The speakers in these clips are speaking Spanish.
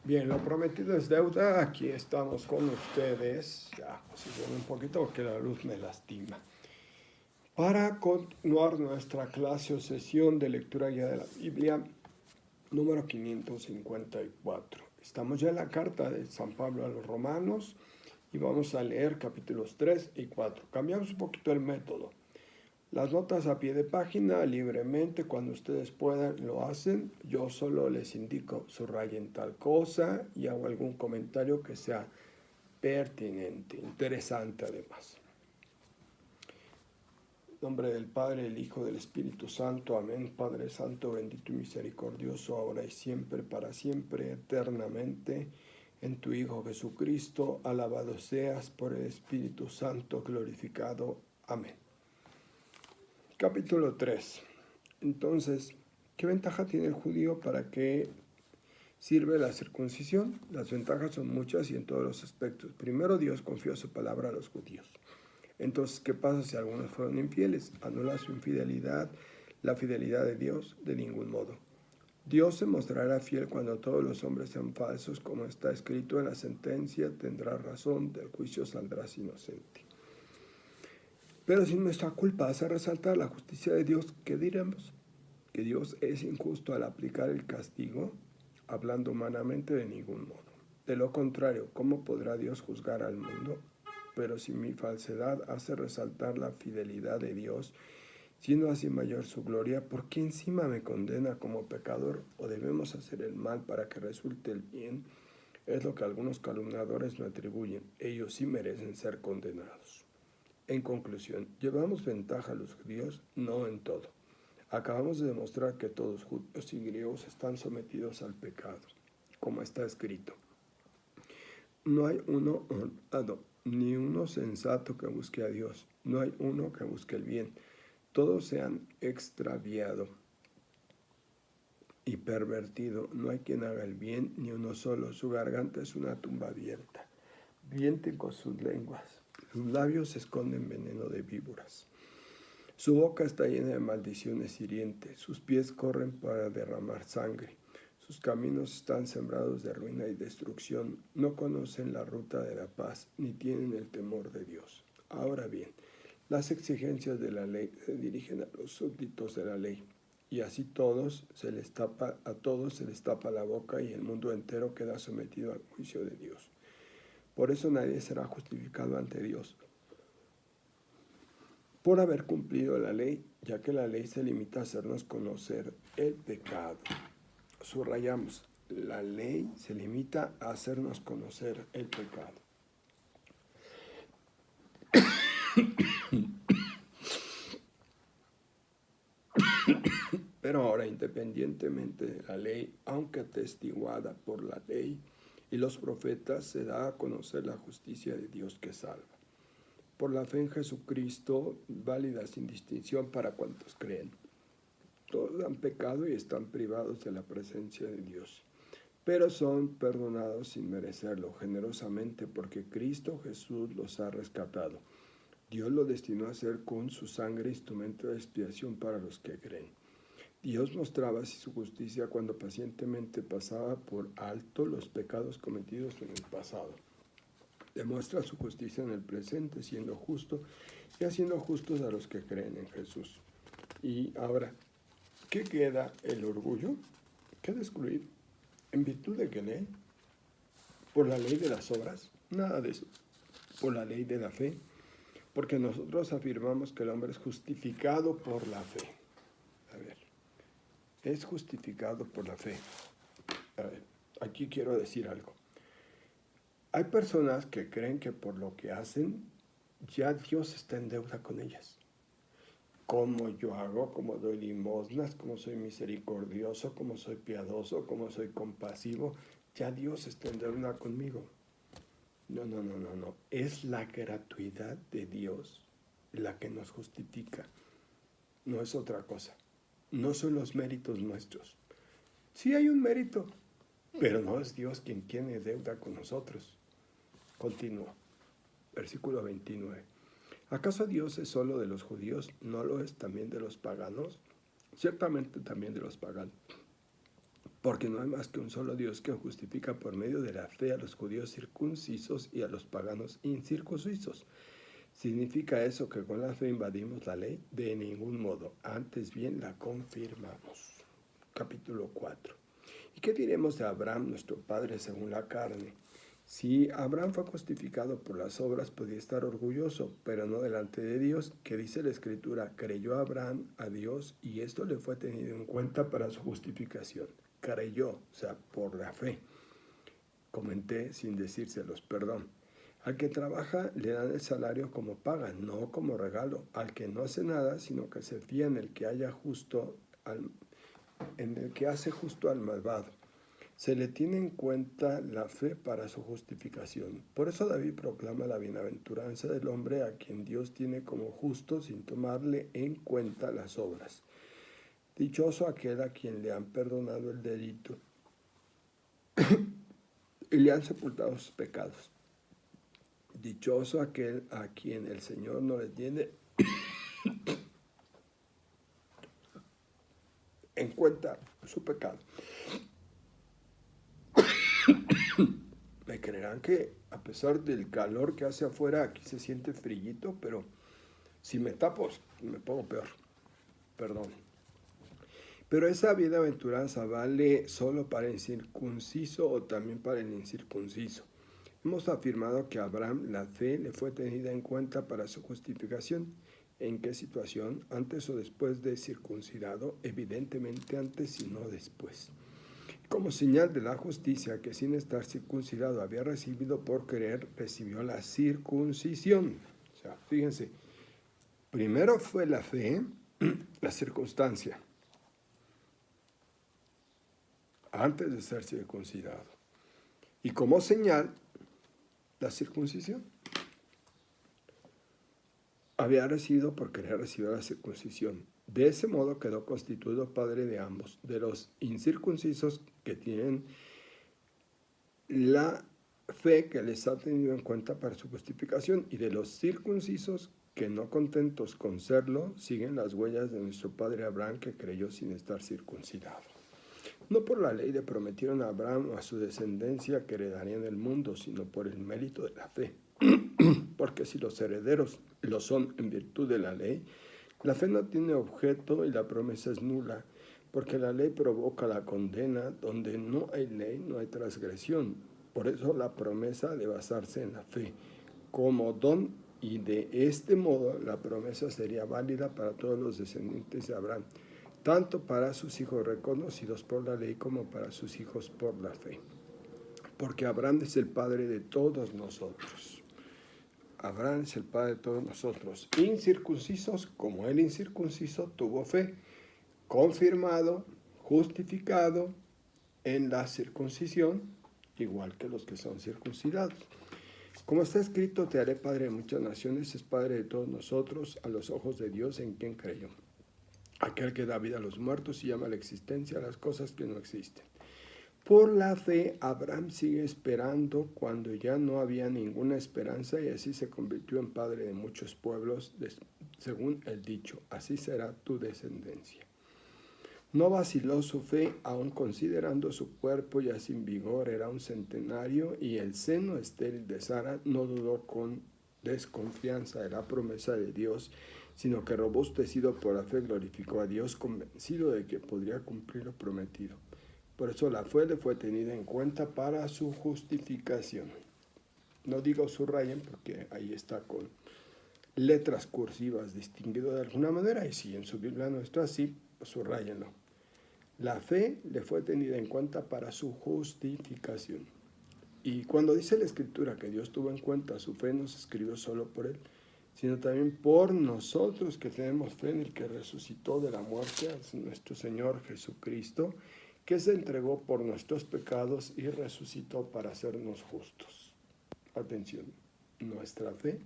Bien, lo prometido es deuda. Aquí estamos con ustedes. Ya, posiciono un poquito porque la luz me lastima. Para continuar nuestra clase o sesión de lectura guía de la Biblia, número 554. Estamos ya en la carta de San Pablo a los Romanos y vamos a leer capítulos 3 y 4. Cambiamos un poquito el método. Las notas a pie de página, libremente, cuando ustedes puedan, lo hacen. Yo solo les indico, subrayen tal cosa y hago algún comentario que sea pertinente, interesante además. En nombre del Padre, del Hijo, del Espíritu Santo. Amén. Padre Santo, bendito y misericordioso, ahora y siempre, para siempre, eternamente. En tu Hijo Jesucristo, alabado seas por el Espíritu Santo, glorificado. Amén. Capítulo 3. Entonces, ¿qué ventaja tiene el judío? ¿Para qué sirve la circuncisión? Las ventajas son muchas y en todos los aspectos. Primero, Dios confió su palabra a los judíos. Entonces, ¿qué pasa si algunos fueron infieles? ¿Anula su infidelidad la fidelidad de Dios? De ningún modo. Dios se mostrará fiel cuando todos los hombres sean falsos, como está escrito en la sentencia: tendrás razón, del juicio saldrás inocente. Pero si nuestra culpa hace resaltar la justicia de Dios, ¿qué diremos? ¿Que Dios es injusto al aplicar el castigo? Hablando humanamente, de ningún modo. De lo contrario, ¿cómo podrá Dios juzgar al mundo? Pero si mi falsedad hace resaltar la fidelidad de Dios, siendo así mayor su gloria, ¿por qué encima me condena como pecador? ¿O debemos hacer el mal para que resulte el bien? Es lo que algunos calumniadores me atribuyen. Ellos sí merecen ser condenados. En conclusión, ¿llevamos ventaja a los judíos? No en todo. Acabamos de demostrar que todos, judíos y griegos, están sometidos al pecado, como está escrito. No hay uno honrado, ni uno sensato que busque a Dios. No hay uno que busque el bien. Todos se han extraviado y pervertido. No hay quien haga el bien, ni uno solo. Su garganta es una tumba abierta. Mienten con sus lenguas. Sus labios esconden veneno de víboras. Su boca está llena de maldiciones hirientes. Sus pies corren para derramar sangre. Sus caminos están sembrados de ruina y destrucción. No conocen la ruta de la paz, ni tienen el temor de Dios. Ahora bien, las exigencias de la ley se dirigen a los súbditos de la ley, y así a todos se les tapa la boca y el mundo entero queda sometido al juicio de Dios. Por eso nadie será justificado ante Dios por haber cumplido la ley, ya que la ley se limita a hacernos conocer el pecado. Subrayamos, la ley se limita a hacernos conocer el pecado. Pero ahora, independientemente de la ley, aunque atestiguada por la ley y los profetas, se da a conocer la justicia de Dios que salva. Por la fe en Jesucristo, válida sin distinción para cuantos creen. Todos han pecado y están privados de la presencia de Dios, pero son perdonados sin merecerlo, generosamente, porque Cristo Jesús los ha rescatado. Dios lo destinó a ser con su sangre instrumento de expiación para los que creen. Dios mostraba así su justicia cuando pacientemente pasaba por alto los pecados cometidos en el pasado. Demuestra su justicia en el presente, siendo justo y haciendo justos a los que creen en Jesús. Y ahora, ¿qué queda? El orgullo queda excluido. ¿En virtud de qué ley? ¿Por la ley de las obras? Nada de eso. Por la ley de la fe. Porque nosotros afirmamos que el hombre es justificado por la fe. A ver, es justificado por la fe. A ver, aquí quiero decir algo. Hay personas que creen que por lo que hacen, ya Dios está en deuda con ellas. Como yo hago, como doy limosnas, como soy misericordioso, como soy piadoso, como soy compasivo, ya Dios está en deuda conmigo. No. Es la gratuidad de Dios la que nos justifica. No es otra cosa. No son los méritos nuestros. Sí hay un mérito, pero no es Dios quien tiene deuda con nosotros. Continúa. Versículo 29. ¿Acaso Dios es solo de los judíos? ¿No lo es también de los paganos? Ciertamente también de los paganos. porque no hay más que un solo Dios que justifica por medio de la fe a los judíos circuncisos y a los paganos incircuncisos. ¿Significa eso que con la fe invadimos la ley? De ningún modo, antes bien la confirmamos. Capítulo 4. ¿Y qué diremos de Abraham, nuestro padre según la carne? Si Abraham fue justificado por las obras, podía estar orgulloso, pero no delante de Dios, que dice la Escritura, creyó Abraham a Dios y esto le fue tenido en cuenta para su justificación. Creyó, o sea, por la fe. Comenté sin decírselos, perdón. Al que trabaja le dan el salario como paga, no como regalo. Al que no hace nada, sino que se fía en el que hace justo al malvado. Se le tiene en cuenta la fe para su justificación. Por eso David proclama la bienaventuranza del hombre a quien Dios tiene como justo sin tomarle en cuenta las obras. Dichoso aquel a quien le han perdonado el delito y le han sepultado sus pecados. Dichoso aquel a quien el Señor no le tiene en cuenta su pecado. Me creerán que a pesar del calor que hace afuera, aquí se siente frillito, pero si me tapo, me pongo peor. Perdón. Pero esa bienaventuranza vale solo para el circunciso o también para el incircunciso. Hemos afirmado que a Abraham la fe le fue tenida en cuenta para su justificación. ¿En qué situación? ¿Antes o después de circuncidado? Evidentemente antes y no después. Como señal de la justicia que sin estar circuncidado había recibido por creer, recibió la circuncisión. O sea, fíjense, primero fue la fe, la circunstancia, antes de ser circuncidado. Y como señal, la circuncisión. Había recibido por querer recibir la circuncisión. De ese modo quedó constituido padre de ambos, de los incircuncisos que tienen la fe que les ha tenido en cuenta para su justificación y de los circuncisos que no contentos con serlo, siguen las huellas de nuestro padre Abraham que creyó sin estar circuncidado. No por la ley le prometieron a Abraham o a su descendencia que heredarían el mundo, sino por el mérito de la fe. Porque si los herederos lo son en virtud de la ley, la fe no tiene objeto y la promesa es nula, porque la ley provoca la condena, donde no hay ley, no hay transgresión. Por eso la promesa ha de basarse en la fe, como don, y de este modo la promesa sería válida para todos los descendientes de Abraham, tanto para sus hijos reconocidos por la ley como para sus hijos por la fe. Porque Abraham es el padre de todos nosotros. Abraham es el padre de todos nosotros, incircuncisos como el incircunciso tuvo fe, confirmado, justificado en la circuncisión, igual que los que son circuncidados. Como está escrito, te haré padre de muchas naciones, es padre de todos nosotros, a los ojos de Dios en quien creyó. Aquel que da vida a los muertos y llama a la existencia a las cosas que no existen. Por la fe, Abraham sigue esperando cuando ya no había ninguna esperanza y así se convirtió en padre de muchos pueblos, según el dicho, así será tu descendencia. No vaciló su fe, aun considerando su cuerpo ya sin vigor, era un centenario, y el seno estéril de Sara no dudó con desconfianza de la promesa de Dios, sino que robustecido por la fe glorificó a Dios, convencido de que podría cumplir lo prometido. Por eso la fe le fue tenida en cuenta para su justificación. No digo subrayen porque ahí está con letras cursivas distinguido de alguna manera, y si en su Biblia no está así, subrayenlo. La fe le fue tenida en cuenta para su justificación. Y cuando dice la Escritura que Dios tuvo en cuenta su fe, no se escribió solo por él, sino también por nosotros que tenemos fe en el que resucitó de la muerte, a nuestro Señor Jesucristo, que se entregó por nuestros pecados y resucitó para hacernos justos. Atención, nuestra fe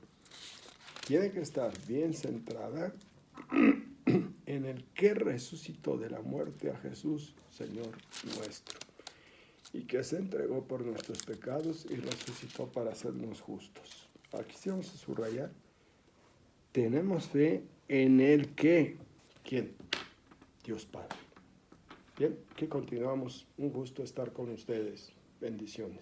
tiene que estar bien centrada en el que resucitó de la muerte a Jesús, Señor nuestro, y que se entregó por nuestros pecados y resucitó para hacernos justos. Aquí sí vamos a subrayar. Tenemos fe en el que, ¿quién? Dios Padre. Bien, aquí continuamos. Un gusto estar con ustedes. Bendiciones.